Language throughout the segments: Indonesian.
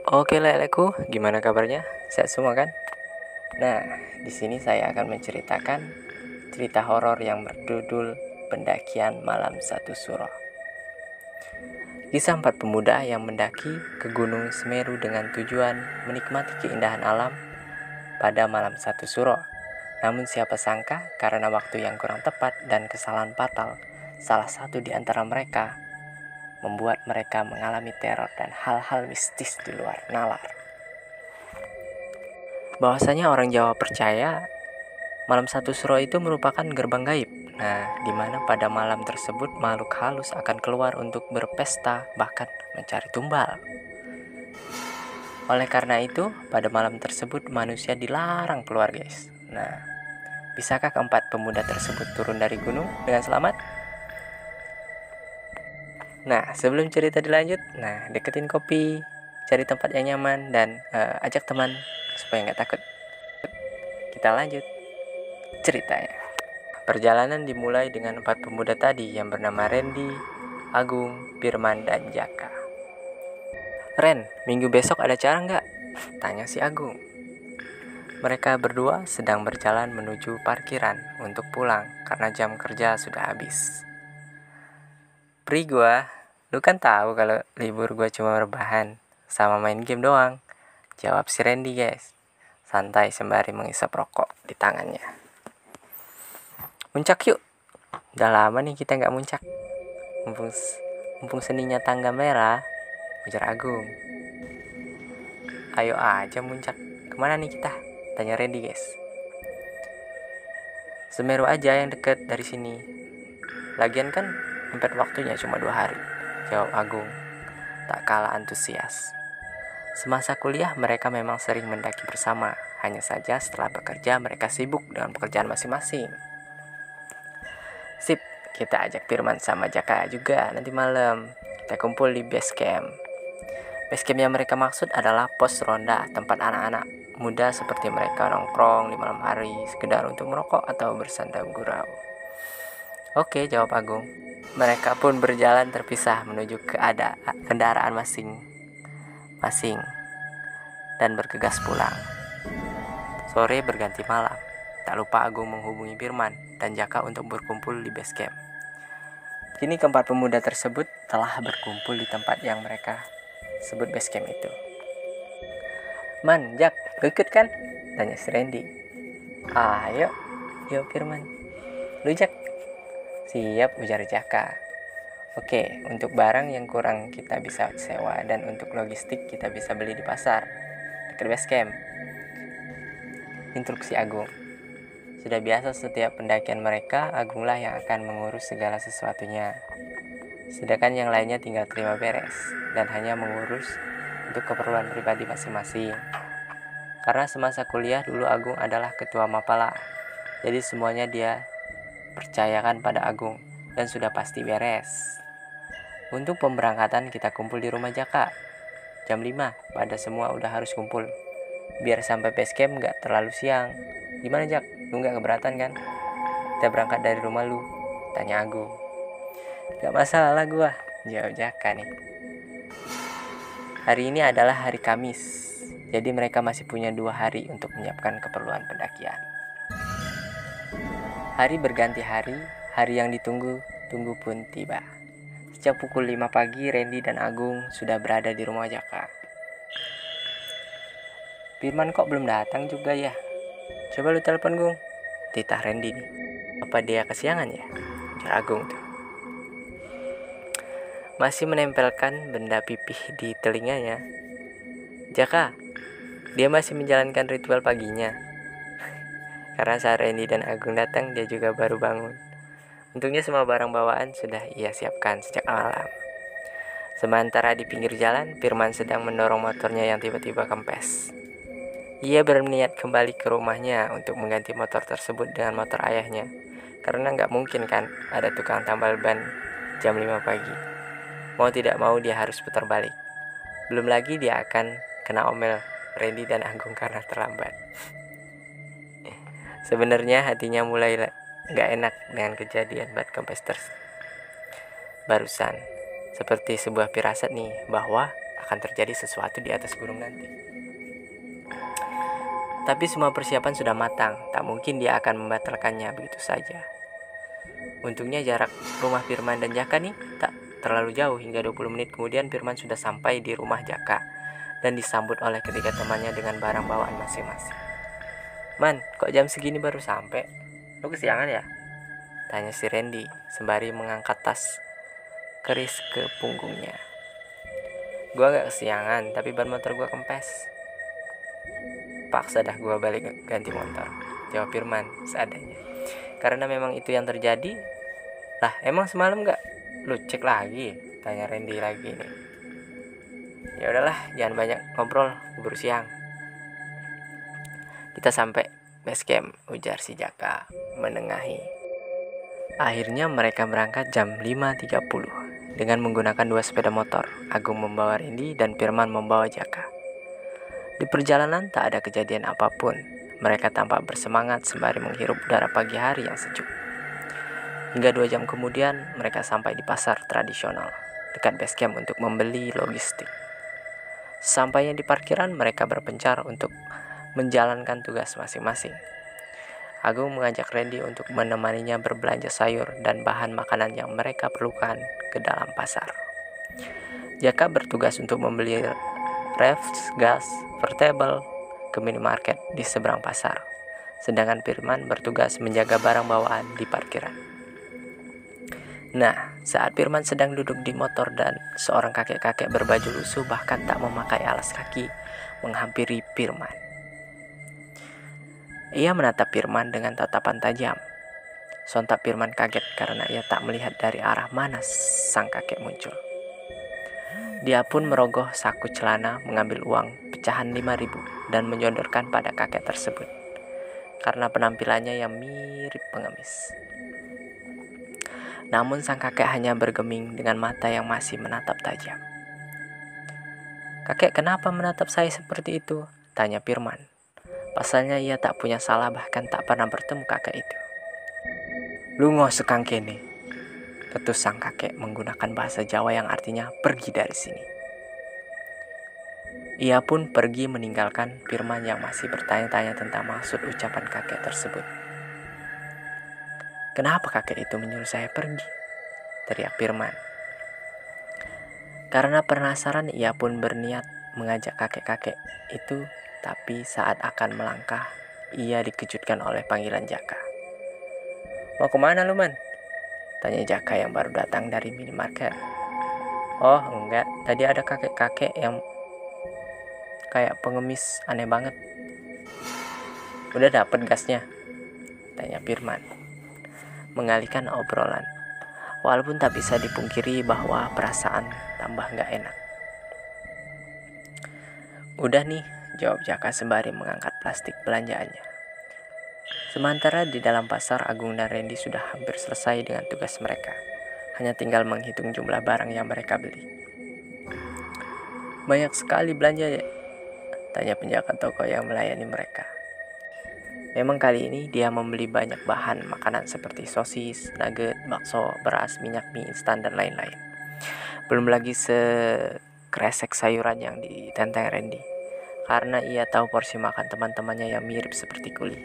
Oke leleku, gimana kabarnya? Sehat semua kan? Nah, di sini saya akan menceritakan cerita horor yang berjudul Pendakian Malam Satu Suro. Kisah empat pemuda yang mendaki ke Gunung Semeru dengan tujuan menikmati keindahan alam pada malam satu suro. Namun siapa sangka karena waktu yang kurang tepat dan kesalahan fatal, salah satu di antara mereka membuat mereka mengalami teror dan hal-hal mistis di luar nalar. Bahwasanya orang Jawa percaya malam satu suro itu merupakan gerbang gaib. Nah, di mana pada malam tersebut makhluk halus akan keluar untuk berpesta bahkan mencari tumbal. Oleh karena itu, pada malam tersebut manusia dilarang keluar, guys. Nah, bisakah keempat pemuda tersebut turun dari gunung dengan selamat? Nah, sebelum cerita dilanjut, deketin kopi, cari tempat yang nyaman, dan ajak teman supaya nggak takut. Kita lanjut ceritanya. Perjalanan dimulai dengan empat pemuda tadi yang bernama Randy, Agung, Firman, dan Jaka. Ren, minggu besok ada acara nggak? Tanya si Agung. Mereka berdua sedang berjalan menuju parkiran untuk pulang karena jam kerja sudah habis. Pri gua, lu kan tahu kalau libur gua cuma rebahan sama main game doang. Jawab si Randy, guys. Santai sembari mengisap rokok di tangannya. Muncak yuk. Udah lama nih kita nggak muncak. Mumpung seninya tangga merah, ujar Agung. Ayo aja muncak. Kemana nih kita? Tanya Randy, guys. Semeru aja yang deket dari sini. Lagian kan empat waktunya cuma 2 hari. Jawab Agung, tak kalah antusias. Semasa kuliah mereka memang sering mendaki bersama. Hanya saja setelah bekerja mereka sibuk dengan pekerjaan masing-masing. Sip, kita ajak Firman sama Jaka juga nanti malam. Kita kumpul di base camp. Base camp yang mereka maksud adalah pos ronda, tempat anak-anak muda seperti mereka nongkrong di malam hari sekedar untuk merokok atau bersandar gurau. Oke, jawab Agung. Mereka pun berjalan terpisah menuju ke kendaraan masing-masing dan bergegas pulang. Sore berganti malam. Tak lupa Agung menghubungi Firman dan Jaka untuk berkumpul di base camp. Kini keempat pemuda tersebut telah berkumpul di tempat yang mereka sebut base camp itu. Man, Jak, lu ikut kan? Tanya si Randy. Ayo, yuk Firman. Lu Jak? Siap, ujar Jaka. Oke, untuk barang yang kurang kita bisa sewa dan untuk logistik kita bisa beli di pasar dekat base camp. Instruksi Agung. Sudah biasa setiap pendakian mereka, Agunglah yang akan mengurus segala sesuatunya. Sedangkan yang lainnya tinggal terima beres dan hanya mengurus untuk keperluan pribadi masing-masing. Karena semasa kuliah dulu Agung adalah ketua Mapala, jadi semuanya dia percayakan pada Agung dan sudah pasti beres. Untuk pemberangkatan kita kumpul di rumah Jaka. Jam 5 pada semua udah harus kumpul. Biar sampai base camp gak terlalu siang. Gimana Jak? Lu gak keberatan kan? Kita berangkat dari rumah lu? Tanya Agung. Gak masalah gua, jawab Jaka nih. Hari ini adalah hari Kamis. Jadi mereka masih punya 2 hari untuk menyiapkan keperluan pendakian. Hari berganti hari yang ditunggu-tunggu pun tiba. Sejak pukul 5 pagi, Randy dan Agung sudah berada di rumah Jaka. Firman kok belum datang juga ya? Coba lu telepon Gung. Titah Randy nih. Apa dia kesiangan ya? Ujar Agung tuh. Masih menempelkan benda pipih di telinganya. Jaka, dia masih menjalankan ritual paginya. Karena saat Randy dan Agung datang, dia juga baru bangun. Untungnya semua barang bawaan sudah ia siapkan sejak malam. Sementara di pinggir jalan, Firman sedang mendorong motornya yang tiba-tiba kempes. Ia berniat kembali ke rumahnya untuk mengganti motor tersebut dengan motor ayahnya. Karena nggak mungkin kan ada tukang tambal ban jam 5 pagi. Mau tidak mau dia harus putar balik. Belum lagi dia akan kena omel Randy dan Agung karena terlambat. Sebenarnya hatinya mulai nggak enak dengan kejadian ban kempes barusan. Seperti sebuah firasat nih bahwa akan terjadi sesuatu di atas gunung nanti. Tapi semua persiapan sudah matang, tak mungkin dia akan membatalkannya begitu saja. Untungnya jarak rumah Firman dan Jaka nih tak terlalu jauh. Hingga 20 menit kemudian Firman sudah sampai di rumah Jaka dan disambut oleh ketiga temannya dengan barang bawaan masing-masing. "Man, kok jam segini baru sampai? Lu kesiangan ya?" tanya si Randy sembari mengangkat tas keris ke punggungnya. "Gua gak kesiangan, tapi ban motor gua kempes. Paksa dah gua balik ganti motor," jawab Firman seadanya. "Karena memang itu yang terjadi." "Lah, emang semalam gak lu cek lagi?" tanya Randy lagi nih. "Ya udahlah, jangan banyak ngobrol, keburu siang. Kita sampai base camp," ujar si Jaka menengahi. Akhirnya mereka berangkat jam 5.30 dengan menggunakan 2 sepeda motor. Agung membawa Randy dan Firman membawa Jaka. Di perjalanan tak ada kejadian apapun. Mereka tampak bersemangat sembari menghirup udara pagi hari yang sejuk. Hingga 2 jam kemudian mereka sampai di pasar tradisional dekat base camp untuk membeli logistik. Sampainya di parkiran, mereka berpencar untuk menjalankan tugas masing-masing. Agung mengajak Randy untuk menemaninya berbelanja sayur dan bahan makanan yang mereka perlukan ke dalam pasar. Jaka bertugas untuk membeli refs, gas, portable ke minimarket di seberang pasar. Sedangkan Firman bertugas menjaga barang bawaan di parkiran. Nah, saat Firman sedang duduk di motor dan seorang kakek-kakek berbaju lusuh bahkan tak memakai alas kaki menghampiri Firman. Ia menatap Firman dengan tatapan tajam. Sontak Firman kaget karena ia tak melihat dari arah mana sang kakek muncul. Dia pun merogoh saku celana, mengambil uang pecahan 5.000 dan menyodorkan pada kakek tersebut karena penampilannya yang mirip pengemis. Namun sang kakek hanya bergeming dengan mata yang masih menatap tajam. "Kakek, kenapa menatap saya seperti itu?" tanya Firman. Pasalnya ia tak punya salah, bahkan tak pernah bertemu kakek itu. "Lungo sekang kene," ketus sang kakek menggunakan bahasa Jawa yang artinya pergi dari sini. Ia pun pergi meninggalkan Firman yang masih bertanya-tanya tentang maksud ucapan kakek tersebut. "Kenapa kakek itu menyuruh saya pergi?" teriak Firman. Karena penasaran, ia pun berniat mengajak kakek-kakek itu, tapi saat akan melangkah, ia dikejutkan oleh panggilan Jaka. "Mau kemana lu, Man?" tanya Jaka yang baru datang dari minimarket. "Oh enggak, tadi ada kakek-kakek yang kayak pengemis aneh banget." "Udah dapet gasnya?" tanya Firman, mengalihkan obrolan. Walaupun tak bisa dipungkiri bahwa perasaan tambah gak enak. "Udah nih," jawab Jaka sembari mengangkat plastik belanjaannya. Sementara di dalam pasar, Agung dan Randy sudah hampir selesai dengan tugas mereka. Hanya tinggal menghitung jumlah barang yang mereka beli. "Banyak sekali belanja ya?" tanya penjaga toko yang melayani mereka. Memang kali ini dia membeli banyak bahan makanan seperti sosis, nugget, bakso, beras, minyak mie instan, dan lain-lain. Belum lagi sekresek sayuran yang ditenteng Randy, karena ia tahu porsi makan teman-temannya yang mirip seperti kuli.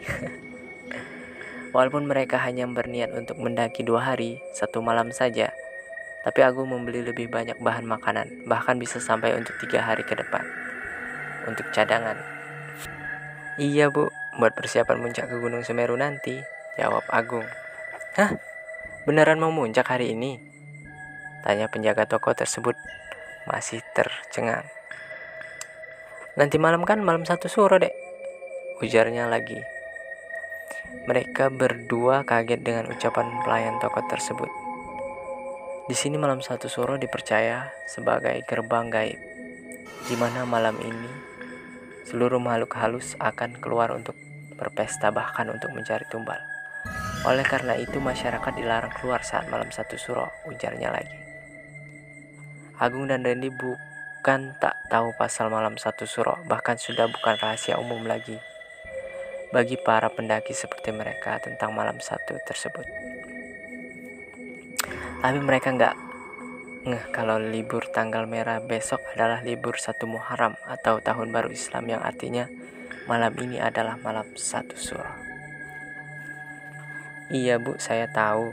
Walaupun mereka hanya berniat untuk mendaki 2 hari, 1 malam saja, tapi Agung membeli lebih banyak bahan makanan, bahkan bisa sampai untuk 3 hari ke depan, untuk cadangan. "Iya bu, buat persiapan muncak ke Gunung Semeru nanti," jawab Agung. "Hah? Beneran mau muncak hari ini?" tanya penjaga toko tersebut masih tercengang. "Nanti malam kan malam 1 suro, Dek," ujarnya lagi. Mereka berdua kaget dengan ucapan pelayan toko tersebut. Di sini malam 1 suro dipercaya sebagai gerbang gaib, di mana malam ini seluruh makhluk halus akan keluar untuk berpesta, bahkan untuk mencari tumbal. Oleh karena itu masyarakat dilarang keluar saat malam 1 suro, ujarnya lagi. Agung dan Randy bukan tak tahu pasal malam 1 suro, bahkan sudah bukan rahasia umum lagi bagi para pendaki seperti mereka tentang malam 1 tersebut. Tapi mereka Kalau libur tanggal merah besok adalah libur 1 Muharram atau Tahun Baru Islam, yang artinya malam ini adalah malam 1 Suro. Iya Bu, saya tahu.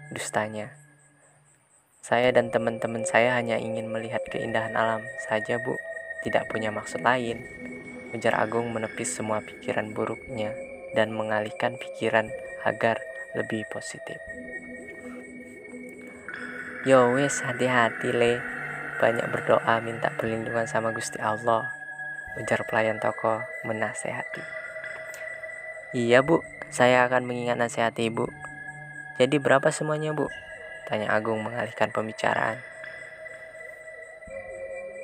Dustanya. Saya dan teman-teman saya hanya ingin melihat keindahan alam saja Bu, tidak punya maksud lain, ujar Agung menepis semua pikiran buruknya dan mengalihkan pikiran agar lebih positif. Yo wes, hati-hati le, banyak berdoa minta perlindungan sama Gusti Allah, ujar pelayan toko menasehati. Iya Bu, saya akan mengingat nasihat Ibu. Jadi berapa semuanya Bu? Tanya Agung mengalihkan pembicaraan.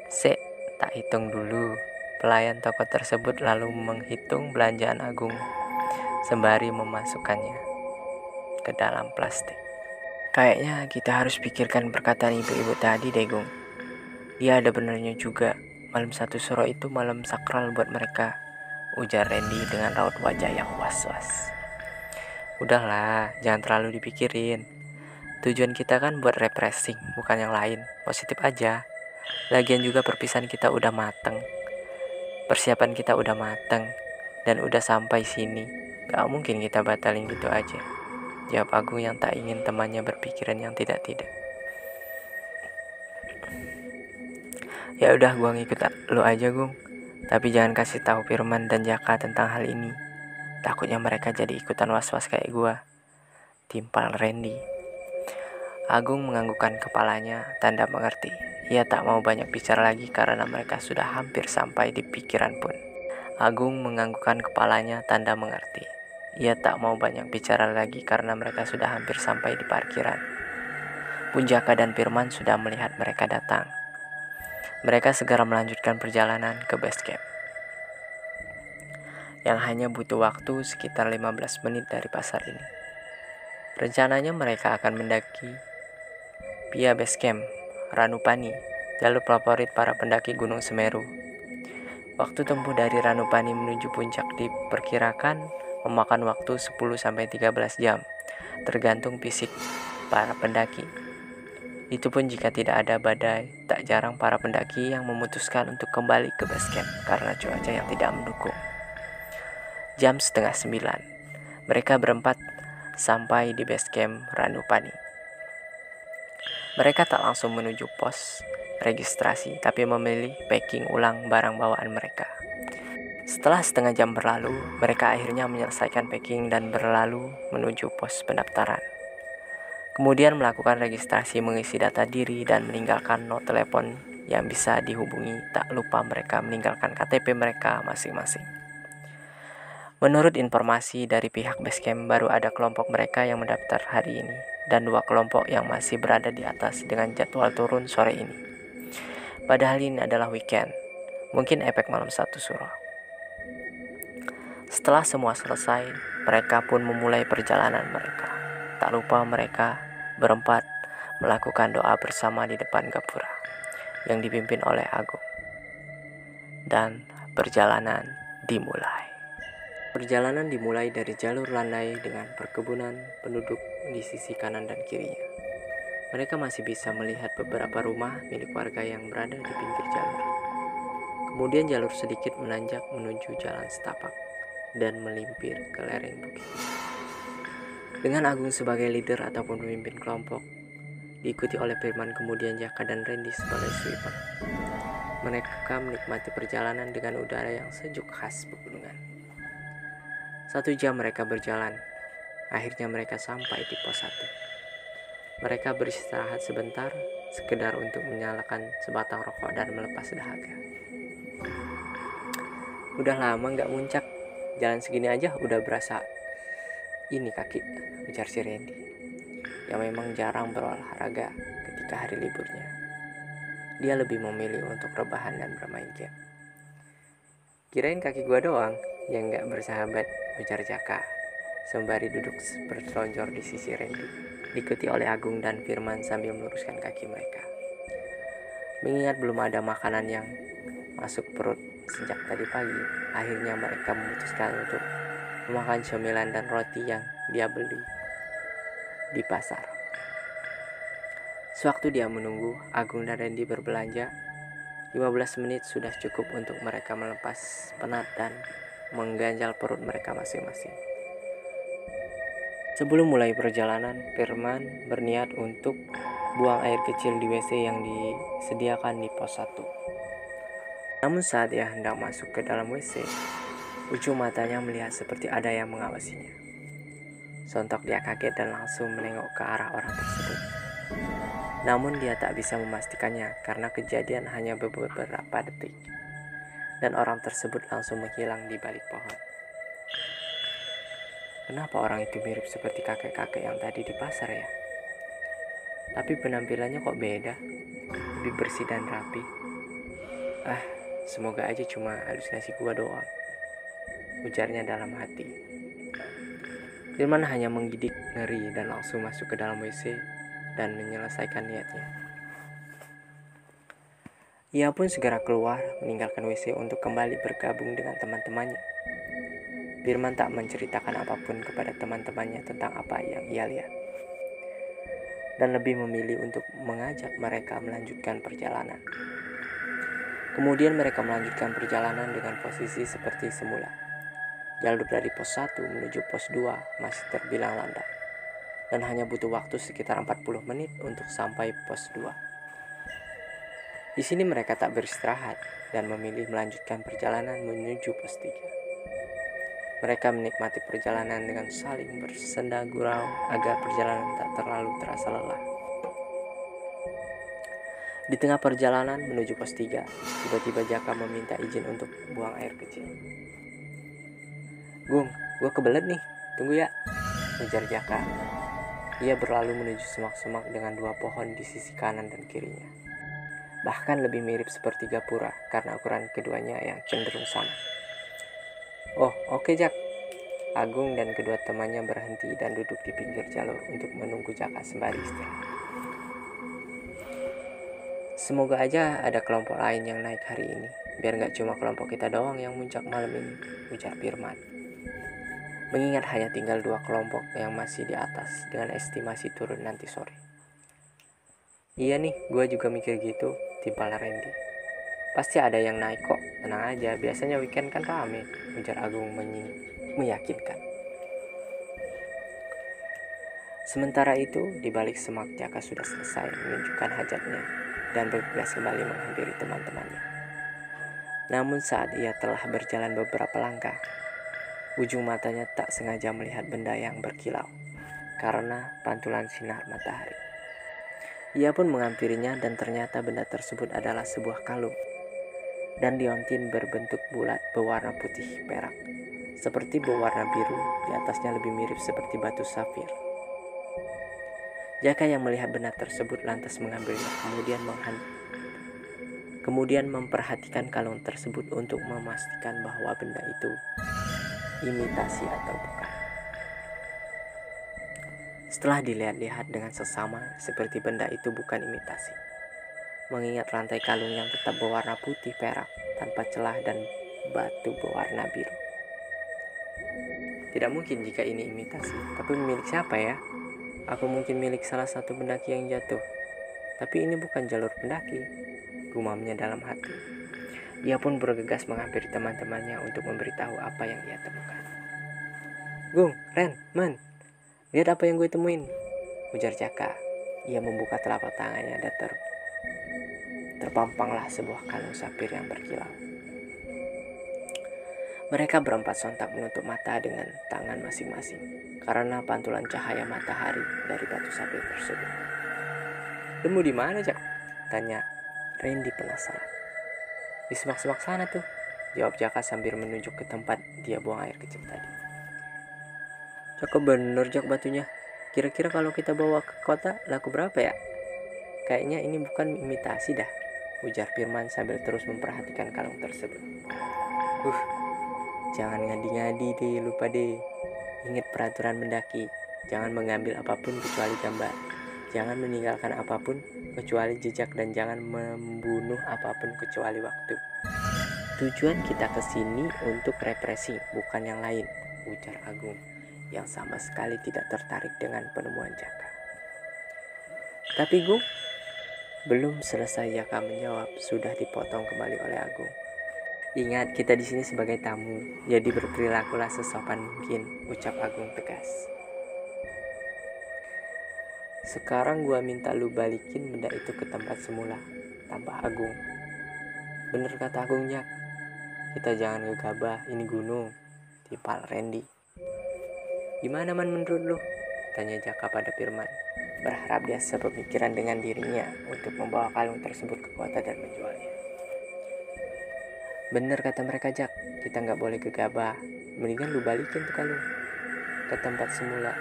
Sek, tak hitung dulu. Pelayan toko tersebut lalu menghitung belanjaan Agung sembari memasukkannya ke dalam plastik. Kayaknya kita harus pikirkan perkataan ibu-ibu tadi deh Gung. Dia ada benarnya juga. Malam 1 Suro itu malam sakral buat mereka, ujar Randy dengan raut wajah yang was-was. Udahlah, jangan terlalu dipikirin. Tujuan kita kan buat refreshing, bukan yang lain. Positif aja. Lagian juga perpisahan kita udah mateng. Persiapan kita udah mateng dan udah sampai sini. Gak mungkin kita batalin gitu aja, jawab Agung yang tak ingin temannya berpikiran yang tidak-tidak. Ya udah, gua ngikut lu aja Gung. Tapi jangan kasih tahu Firman dan Jaka tentang hal ini. Takutnya mereka jadi ikutan was-was kayak gua, timpal Randy. Agung menganggukkan kepalanya, tanda mengerti. Ia tak mau banyak bicara lagi karena mereka sudah hampir sampai di pikiran pun. Agung menganggukkan kepalanya, tanda mengerti. Ia tak mau banyak bicara lagi karena mereka sudah hampir sampai di parkiran. Punjaka dan Firman sudah melihat mereka datang. Mereka segera melanjutkan perjalanan ke base camp, yang hanya butuh waktu sekitar 15 menit dari pasar ini. Rencananya mereka akan mendaki via base camp Ranupani, jalur favorit para pendaki Gunung Semeru. Waktu tempuh dari Ranupani menuju puncak diperkirakan memakan waktu 10-13 jam, tergantung fisik para pendaki. Itu pun jika tidak ada badai. Tak jarang para pendaki yang memutuskan untuk kembali ke base camp karena cuaca yang tidak mendukung. Jam 8:30, mereka berempat sampai di base camp Ranupani. Mereka tak langsung menuju pos registrasi, tapi memilih packing ulang barang bawaan mereka. Setelah setengah jam berlalu, mereka akhirnya menyelesaikan packing dan berlalu menuju pos pendaftaran. Kemudian melakukan registrasi, mengisi data diri, dan meninggalkan nomor telepon yang bisa dihubungi. Tak lupa mereka meninggalkan KTP mereka masing-masing. Menurut informasi dari pihak Basecamp, baru ada kelompok mereka yang mendaftar hari ini, dan 2 kelompok yang masih berada di atas dengan jadwal turun sore ini. Padahal ini adalah weekend, mungkin efek malam 1 Suro. Setelah semua selesai, mereka pun memulai perjalanan mereka. Tak lupa mereka berempat melakukan doa bersama di depan gapura yang dipimpin oleh Agung. Dan perjalanan dimulai. Perjalanan dimulai dari jalur landai dengan perkebunan penduduk di sisi kanan dan kirinya. Mereka masih bisa melihat beberapa rumah milik warga yang berada di pinggir jalur. Kemudian jalur sedikit menanjak menuju jalan setapak dan melimpir ke lereng bukit. Dengan Agung sebagai leader ataupun pemimpin kelompok, diikuti oleh Firman, kemudian Jaka dan Randy sebagai sweeper. Mereka menikmati perjalanan dengan udara yang sejuk khas pegunungan. 1 jam mereka berjalan. Akhirnya mereka sampai di pos 1. Mereka beristirahat sebentar, sekedar untuk menyalakan sebatang rokok dan melepas dahaga. Udah lama gak muncak, jalan segini aja udah berasa ini kaki, ujar si Randy, yang memang jarang berolahraga ketika hari liburnya. Dia lebih memilih untuk rebahan dan bermain game. Kirain kaki gua doang yang gak bersahabat, ujar Jaka sembari duduk berselonjor di sisi Randy, diikuti oleh Agung dan Firman sambil meluruskan kaki mereka. Mengingat belum ada makanan yang masuk perut sejak tadi pagi, akhirnya mereka memutuskan untuk memakan cemilan dan roti yang dia beli di pasar. Sewaktu dia menunggu, Agung dan Randy berbelanja. 15 menit sudah cukup untuk mereka melepas penat dan mengganjal perut mereka masing-masing. Sebelum mulai perjalanan, Firman berniat untuk buang air kecil di WC yang disediakan di pos 1. Namun saat dia hendak masuk ke dalam WC, ujung matanya melihat seperti ada yang mengawasinya. Sontak dia kaget dan langsung menengok ke arah orang tersebut. Namun dia tak bisa memastikannya karena kejadian hanya beberapa detik. Dan orang tersebut langsung menghilang di balik pohon. Kenapa orang itu mirip seperti kakek-kakek yang tadi di pasar ya? Tapi penampilannya kok beda, lebih bersih dan rapi. Semoga aja cuma halusinasi gua doang, ujarnya dalam hati. Firman hanya menggidik ngeri dan langsung masuk ke dalam WC dan menyelesaikan niatnya. Ia pun segera keluar meninggalkan WC untuk kembali bergabung dengan teman-temannya. Firman tak menceritakan apapun kepada teman-temannya tentang apa yang ia lihat, dan lebih memilih untuk mengajak mereka melanjutkan perjalanan. Kemudian mereka melanjutkan perjalanan dengan posisi seperti semula. Jalur dari pos 1 menuju pos 2 masih terbilang landai, dan hanya butuh waktu sekitar 40 menit untuk sampai pos 2. Di sini mereka tak beristirahat dan memilih melanjutkan perjalanan menuju pos 3. Mereka menikmati perjalanan dengan saling bersenda gurau agar perjalanan tak terlalu terasa lelah. Di tengah perjalanan menuju pos 3, tiba-tiba Jaka meminta izin untuk buang air kecil. "Gung, gue kebelet nih, tunggu ya," ujar Jaka. Ia berlalu menuju semak-semak dengan 2 pohon di sisi kanan dan kirinya. Bahkan lebih mirip seperti gapura karena ukuran keduanya yang cenderung sama. "Oh, oke Jak." Agung dan kedua temannya berhenti dan duduk di pinggir jalur untuk menunggu Jaka sembari istirahat. "Semoga aja ada kelompok lain yang naik hari ini, biar gak cuma kelompok kita doang yang muncak malam ini," ujar Firman. Mengingat hanya tinggal 2 kelompok yang masih di atas dengan estimasi turun nanti sore. "Iya nih, gue juga mikir gitu," timpal Randy. "Pasti ada yang naik kok, tenang aja, biasanya weekend kan rame," ujar Agung meyakinkan. Sementara itu, di balik semak Jaka sudah selesai menunjukkan hajatnya dan bergegas kembali menghampiri teman-temannya. Namun saat ia telah berjalan beberapa langkah, ujung matanya tak sengaja melihat benda yang berkilau karena pantulan sinar matahari. Ia pun menghampirinya dan ternyata benda tersebut adalah sebuah kalung dan liontin berbentuk bulat berwarna putih perak, seperti berwarna biru, di atasnya lebih mirip seperti batu safir. Jaka yang melihat benda tersebut lantas mengambilnya, kemudian memperhatikan kalung tersebut untuk memastikan bahwa benda itu imitasi atau bukan. Setelah dilihat-lihat dengan sesama, seperti benda itu bukan imitasi, mengingat rantai kalung yang tetap berwarna putih perak tanpa celah dan batu berwarna biru. Tidak mungkin jika ini imitasi, tapi milik siapa ya? Apa mungkin milik salah satu pendaki yang jatuh? Tapi ini bukan jalur pendaki, gumamnya dalam hati. Ia pun bergegas menghampiri teman-temannya untuk memberitahu apa yang ia temukan. "Gung, Ren, Man, lihat apa yang gue temuin," ujar Jaka. Ia membuka telapak tangannya dan terpampanglah sebuah kalung safir yang berkilau. Mereka berempat sontak menutup mata dengan tangan masing-masing karena pantulan cahaya matahari dari batu safir tersebut. "Nemu di mana, Jak?" tanya Randy penasaran. "Di semak-semak sana tuh," jawab Jaka sambil menunjuk ke tempat dia buang air kecil tadi. "Cakep bener Jak batunya. Kira-kira kalau kita bawa ke kota laku berapa ya? Kayaknya ini bukan imitasi dah," ujar Firman sambil terus memperhatikan kalung tersebut. Jangan ngadi-ngadi deh, lupa deh. Ingat peraturan mendaki, jangan mengambil apapun kecuali gambar. Jangan meninggalkan apapun kecuali jejak dan jangan membunuh apapun kecuali waktu. Tujuan kita ke sini untuk refreshing, bukan yang lain," ujar Agung yang sama sekali tidak tertarik dengan penemuan Jaka. "Tapi Gung, Belum selesai Jaka menjawab, sudah dipotong kembali oleh Agung. Ingat, kita di sini sebagai tamu, jadi berperilakulah sesopan mungkin, ucap Agung tegas. Sekarang gua minta lu balikin benda itu ke tempat semula, tambah Agung. Bener kata Agung, Jak. Kita jangan gegabah, ini gunung, timpal Randy. Gimana man menurut lu? Tanya Jaka pada Firman, berharap dia sepemikiran dengan dirinya untuk membawa kalung tersebut ke kota dan menjualnya. Bener kata mereka, Jak, kita nggak boleh gegabah. Mendingan lu balikin tuh kalung ke tempat semula.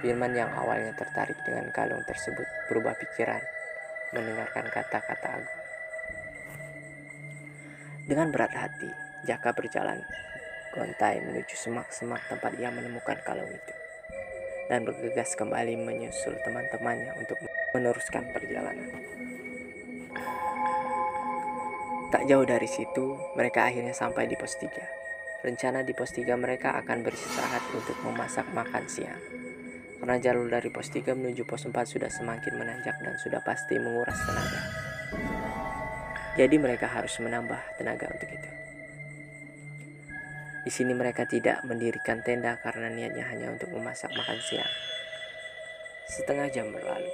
Firman yang awalnya tertarik dengan kalung tersebut berubah pikiran mendengarkan kata-kata Agung. Dengan berat hati, Jaka berjalan gontai menuju semak-semak tempat ia menemukan kalung itu dan bergegas kembali menyusul teman-temannya untuk meneruskan perjalanan. Tak jauh dari situ, mereka akhirnya sampai di pos 3. Rencana di pos 3 mereka akan beristirahat untuk memasak makan siang. Karena jalur dari pos 3 menuju pos 4 sudah semakin menanjak dan sudah pasti menguras tenaga. Jadi mereka harus menambah tenaga untuk itu. Di sini mereka tidak mendirikan tenda karena niatnya hanya untuk memasak makan siang. Setengah jam berlalu.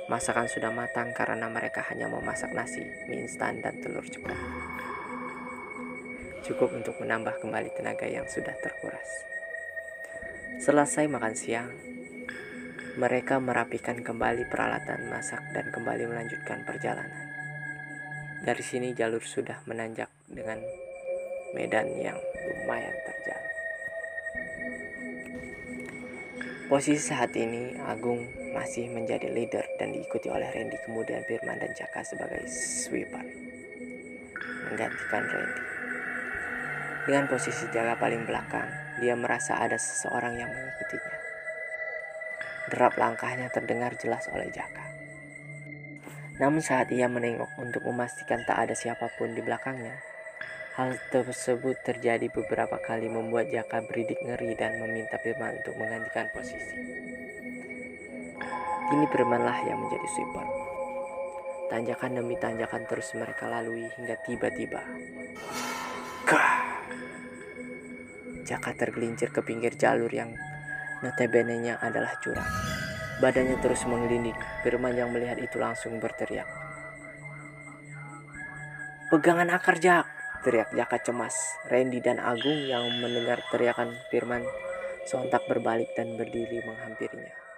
Masakan sudah matang karena mereka hanya memasak nasi, mie instan, dan telur ceplok. Cukup untuk menambah kembali tenaga yang sudah terkuras. Selesai makan siang, mereka merapikan kembali peralatan masak dan kembali melanjutkan perjalanan. Dari sini jalur sudah menanjak dengan medan yang lumayan terjal. Posisi saat ini Agung masih menjadi leader dan diikuti oleh Randy, kemudian Firman dan Jaka sebagai sweeper menggantikan Randy. Dengan posisi Jaka paling belakang, dia merasa ada seseorang yang mengikutinya. Derap langkahnya terdengar jelas oleh Jaka. Namun saat ia menengok untuk memastikan tak ada siapapun di belakangnya, hal tersebut terjadi beberapa kali membuat Jaka beridik ngeri dan meminta Firman untuk menggantikan posisi. Kini Firmanlah yang menjadi sweeper. Tanjakan demi tanjakan terus mereka lalui hingga tiba-tiba Jaka tergelincir ke pinggir jalur yang notabene-nya adalah jurang. Badannya terus menggelinding. Firman yang melihat itu langsung berteriak, "Pegangan akar, Jak!" teriak Jaka cemas. Randy dan Agung yang mendengar teriakan Firman sontak berbalik dan berdiri menghampirinya.